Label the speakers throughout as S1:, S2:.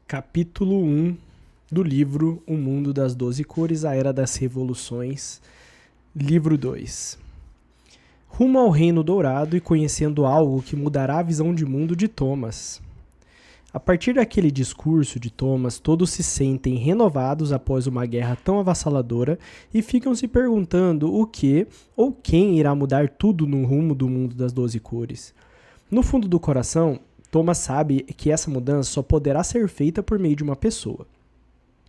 S1: Capítulo 1 do livro O Mundo das Doze Cores, a Era das Revoluções, livro 2. Rumo ao Reino Dourado e conhecendo algo que mudará a visão de mundo de Thomas. A partir daquele discurso de Thomas, todos se sentem renovados após uma guerra tão avassaladora e ficam se perguntando o que ou quem irá mudar tudo no rumo do mundo das 12 cores. No fundo do coração, Thomas sabe que essa mudança só poderá ser feita por meio de uma pessoa.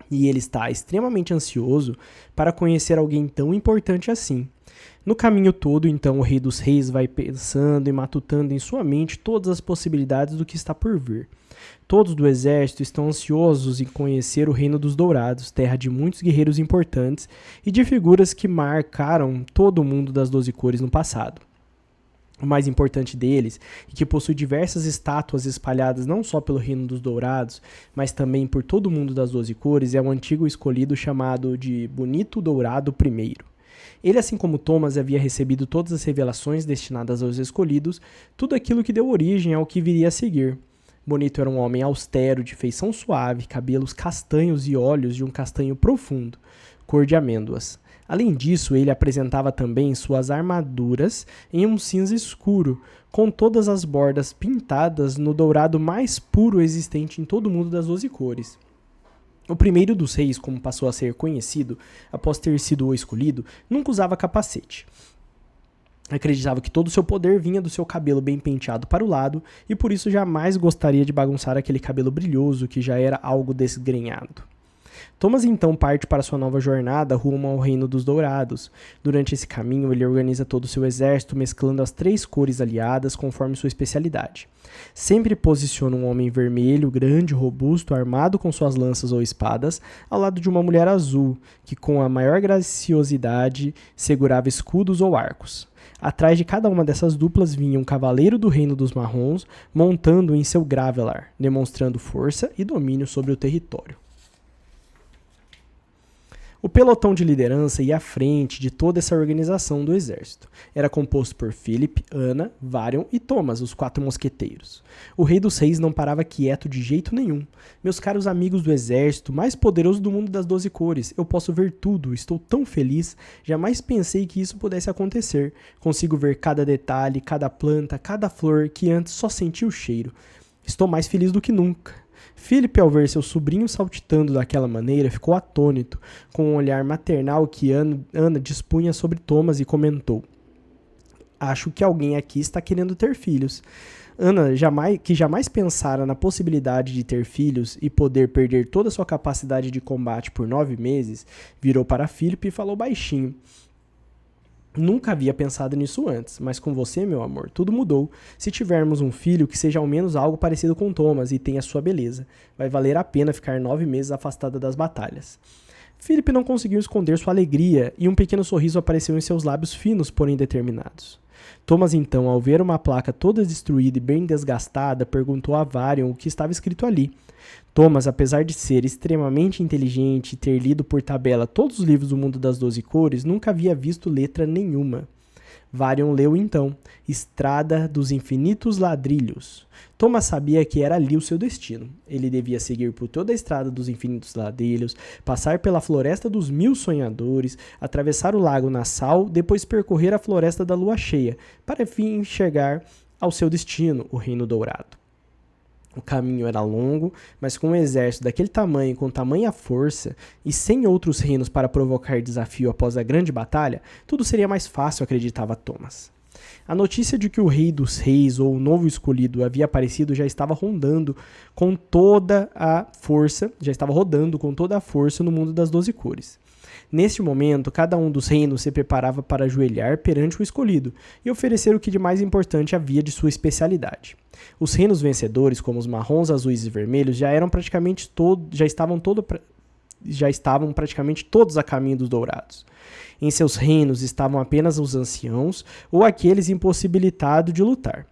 S1: E ele está extremamente ansioso para conhecer alguém tão importante assim. No caminho todo, então, o Rei dos Reis vai pensando e matutando em sua mente todas as possibilidades do que está por vir. Todos do exército estão ansiosos em conhecer o Reino dos Dourados, terra de muitos guerreiros importantes e de figuras que marcaram todo o mundo das 12 cores no passado. O mais importante deles, e que possui diversas estátuas espalhadas não só pelo Reino dos Dourados, mas também por todo o mundo das 12 cores, é um antigo escolhido chamado de Bonito Dourado I. Ele, assim como Thomas, havia recebido todas as revelações destinadas aos escolhidos, tudo aquilo que deu origem ao que viria a seguir. Bonito era um homem austero, de feição suave, cabelos castanhos e olhos de um castanho profundo, cor de amêndoas. Além disso, ele apresentava também suas armaduras em um cinza escuro, com todas as bordas pintadas no dourado mais puro existente em todo o mundo das 12 cores. O primeiro dos reis, como passou a ser conhecido após ter sido o escolhido, nunca usava capacete. Acreditava que todo o seu poder vinha do seu cabelo bem penteado para o lado e por isso jamais gostaria de bagunçar aquele cabelo brilhoso que já era algo desgrenhado. Thomas então parte para sua nova jornada rumo ao Reino dos Dourados. Durante esse caminho, ele organiza todo o seu exército, mesclando as 3 cores aliadas conforme sua especialidade. Sempre posiciona um homem vermelho, grande, robusto, armado com suas lanças ou espadas, ao lado de uma mulher azul, que com a maior graciosidade segurava escudos ou arcos. Atrás de cada uma dessas duplas vinha um cavaleiro do Reino dos Marrons, montando em seu Gravelar, demonstrando força e domínio sobre o território. O pelotão de liderança ia à frente de toda essa organização do exército. Era composto por Philip, Anna, Varion e Thomas, os 4 mosqueteiros. O Rei dos Reis não parava quieto de jeito nenhum. Meus caros amigos do exército, mais poderoso do mundo das 12 cores, eu posso ver tudo, estou tão feliz, jamais pensei que isso pudesse acontecer. Consigo ver cada detalhe, cada planta, cada flor que antes só sentia o cheiro. Estou mais feliz do que nunca. Philip, ao ver seu sobrinho saltitando daquela maneira, ficou atônito, com um olhar maternal que Anna dispunha sobre Thomas e comentou: "Acho que alguém aqui está querendo ter filhos." Anna, que jamais pensara na possibilidade de ter filhos e poder perder toda a sua capacidade de combate por 9 meses, virou para Philip e falou baixinho: "Nunca havia pensado nisso antes, mas com você, meu amor, tudo mudou. Se tivermos um filho que seja ao menos algo parecido com Thomas e tenha sua beleza, vai valer a pena ficar 9 meses afastada das batalhas." Philip não conseguiu esconder sua alegria e um pequeno sorriso apareceu em seus lábios finos, porém determinados. Thomas, então, ao ver uma placa toda destruída e bem desgastada, perguntou a Varion o que estava escrito ali. Thomas, apesar de ser extremamente inteligente e ter lido por tabela todos os livros do mundo das 12 cores, nunca havia visto letra nenhuma. Varion leu então, Estrada dos Infinitos Ladrilhos. Thomas sabia que era ali o seu destino. Ele devia seguir por toda a Estrada dos Infinitos Ladrilhos, passar pela Floresta dos 1000 Sonhadores, atravessar o Lago Nassau, depois percorrer a Floresta da Lua Cheia, para enfim chegar ao seu destino, o Reino Dourado. O caminho era longo, mas com um exército daquele tamanho, com tamanha força, e sem outros reinos para provocar desafio após a grande batalha, tudo seria mais fácil, acreditava Thomas. A notícia de que o Rei dos Reis, ou o novo escolhido, havia aparecido já estava rodando com toda a força no mundo das 12 cores. Neste momento, cada um dos reinos se preparava para ajoelhar perante o escolhido e oferecer o que de mais importante havia de sua especialidade. Os reinos vencedores, como os marrons, azuis e vermelhos, já estavam praticamente todos a caminho dos dourados. Em seus reinos estavam apenas os anciãos ou aqueles impossibilitados de lutar.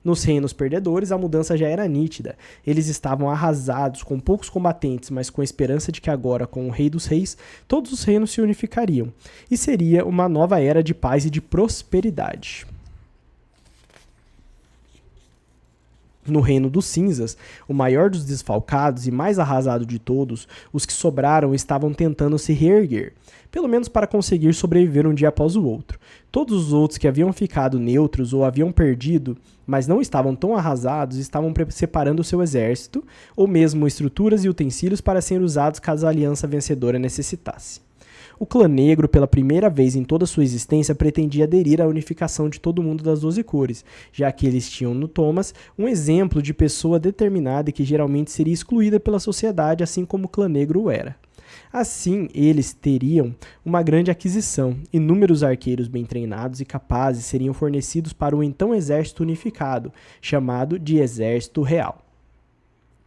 S1: Nos reinos perdedores, a mudança já era nítida. Eles estavam arrasados, com poucos combatentes, mas com a esperança de que agora, com o Rei dos Reis, todos os reinos se unificariam. E seria uma nova era de paz e de prosperidade. No reino dos cinzas, o maior dos desfalcados e mais arrasado de todos, os que sobraram estavam tentando se reerguer, pelo menos para conseguir sobreviver um dia após o outro. Todos os outros que haviam ficado neutros ou haviam perdido, mas não estavam tão arrasados, estavam separando o seu exército, ou mesmo estruturas e utensílios para serem usados caso a aliança vencedora necessitasse. O clã negro, pela primeira vez em toda sua existência, pretendia aderir à unificação de todo mundo das 12 cores, já que eles tinham no Thomas um exemplo de pessoa determinada e que geralmente seria excluída pela sociedade, assim como o clã negro o era. Assim, eles teriam uma grande aquisição. Inúmeros arqueiros bem treinados e capazes seriam fornecidos para o então exército unificado, chamado de Exército Real.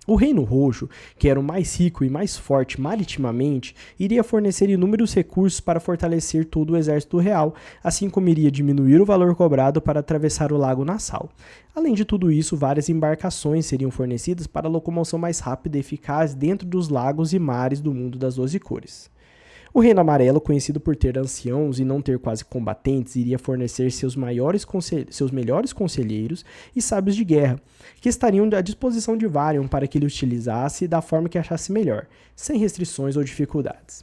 S1: O Reino Roxo, que era o mais rico e mais forte maritimamente, iria fornecer inúmeros recursos para fortalecer todo o exército real, assim como iria diminuir o valor cobrado para atravessar o Lago Nassau. Além de tudo isso, várias embarcações seriam fornecidas para locomoção mais rápida e eficaz dentro dos lagos e mares do mundo das 12 cores. O Reino Amarelo, conhecido por ter anciãos e não ter quase combatentes, iria fornecer seus melhores conselheiros e sábios de guerra, que estariam à disposição de Varian para que ele utilizasse da forma que achasse melhor, sem restrições ou dificuldades.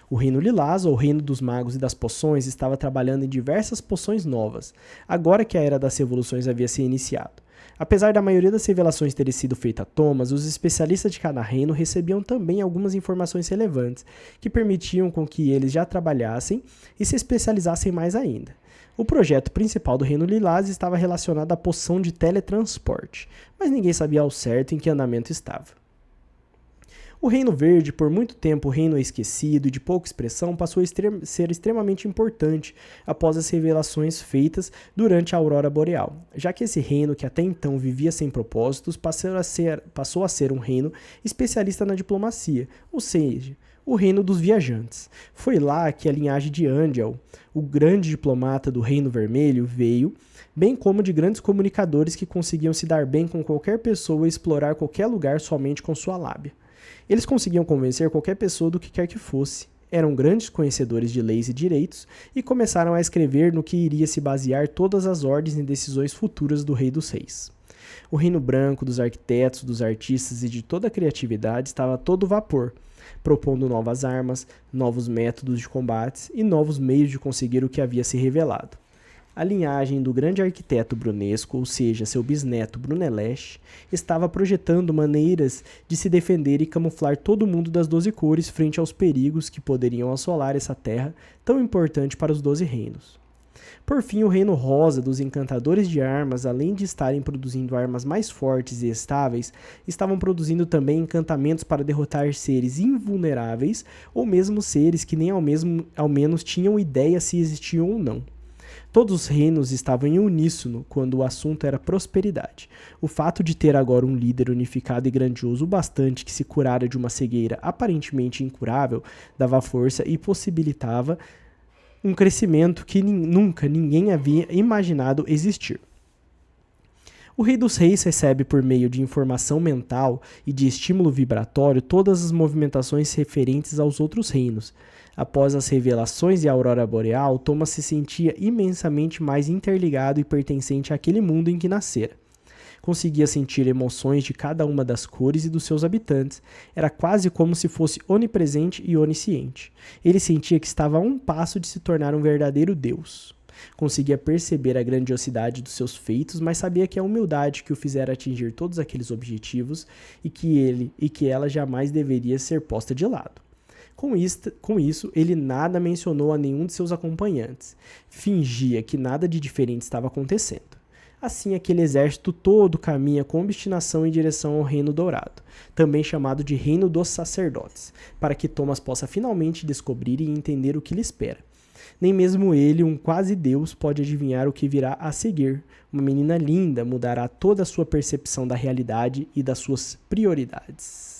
S1: O Reino Lilás, ou Reino dos Magos e das Poções, estava trabalhando em diversas poções novas, agora que a Era das Revoluções havia se iniciado. Apesar da maioria das revelações terem sido feita a Thomas, os especialistas de cada reino recebiam também algumas informações relevantes, que permitiam com que eles já trabalhassem e se especializassem mais ainda. O projeto principal do Reino Lilás estava relacionado à poção de teletransporte, mas ninguém sabia ao certo em que andamento estava. O Reino Verde, por muito tempo reino esquecido e de pouca expressão, passou a ser extremamente importante após as revelações feitas durante a Aurora Boreal, já que esse reino, que até então vivia sem propósitos, passou a ser um reino especialista na diplomacia, ou seja, o reino dos viajantes. Foi lá que a linhagem de Angel, o grande diplomata do Reino Vermelho, veio, bem como de grandes comunicadores que conseguiam se dar bem com qualquer pessoa e explorar qualquer lugar somente com sua lábia. Eles conseguiam convencer qualquer pessoa do que quer que fosse. Eram grandes conhecedores de leis e direitos e começaram a escrever no que iria se basear todas as ordens e decisões futuras do Rei dos Reis. O Reino Branco, dos arquitetos, dos artistas e de toda a criatividade estava a todo vapor, propondo novas armas, novos métodos de combates e novos meios de conseguir o que havia se revelado. A linhagem do grande arquiteto Brunesco, ou seja, seu bisneto Brunelleschi, estava projetando maneiras de se defender e camuflar todo mundo das 12 cores frente aos perigos que poderiam assolar essa terra tão importante para os 12 reinos. Por fim, o Reino Rosa dos Encantadores de Armas, além de estarem produzindo armas mais fortes e estáveis, estavam produzindo também encantamentos para derrotar seres invulneráveis ou mesmo seres que nem ao menos tinham ideia se existiam ou não. Todos os reinos estavam em uníssono quando o assunto era prosperidade. O fato de ter agora um líder unificado e grandioso o bastante que se curara de uma cegueira aparentemente incurável dava força e possibilitava um crescimento que nunca ninguém havia imaginado existir. O Rei dos Reis recebe por meio de informação mental e de estímulo vibratório todas as movimentações referentes aos outros reinos. Após as revelações de Aurora Boreal, Thomas se sentia imensamente mais interligado e pertencente àquele mundo em que nascera. Conseguia sentir emoções de cada uma das cores e dos seus habitantes. Era quase como se fosse onipresente e onisciente. Ele sentia que estava a um passo de se tornar um verdadeiro Deus. Conseguia perceber a grandiosidade dos seus feitos, mas sabia que a humildade que o fizera atingir todos aqueles objetivos e que ela jamais deveria ser posta de lado. Com isso, ele nada mencionou a nenhum de seus acompanhantes. Fingia que nada de diferente estava acontecendo. Assim, aquele exército todo caminha com obstinação em direção ao Reino Dourado, também chamado de Reino dos Sacerdotes, para que Thomas possa finalmente descobrir e entender o que lhe espera. Nem mesmo ele, um quase Deus, pode adivinhar o que virá a seguir. Uma menina linda mudará toda a sua percepção da realidade e das suas prioridades.